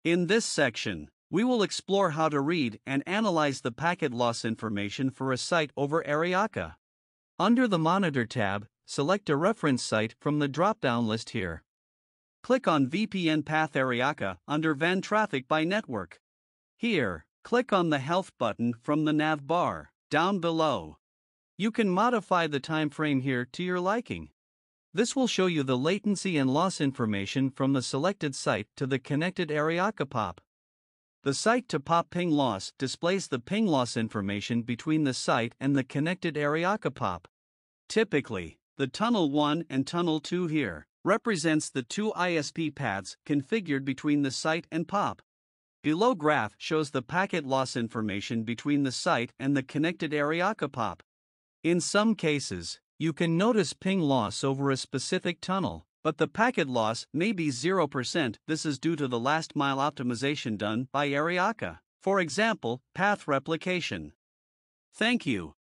In this section, we will explore how to read and analyze the packet loss information for a site over Aryaka. Under the Monitor tab, select a reference site from the drop-down list here. Click on VPN Path Aryaka under VAN Traffic by Network. Here, click on the Health button from the nav bar, down below. You can modify the time frame here to your liking. This will show you the latency and loss information from the selected site to the connected Aryaka POP. The site-to-POP ping loss displays the ping loss information between the site and the connected Aryaka POP. Typically, the Tunnel 1 and Tunnel 2 here represents the two ISP paths configured between the site and POP. Below graph shows the packet loss information between the site and the connected Aryaka POP. In some cases, you can notice ping loss over a specific tunnel, but the packet loss may be 0%. This is due to the last mile optimization done by Aryaka, for example, path replication. Thank you.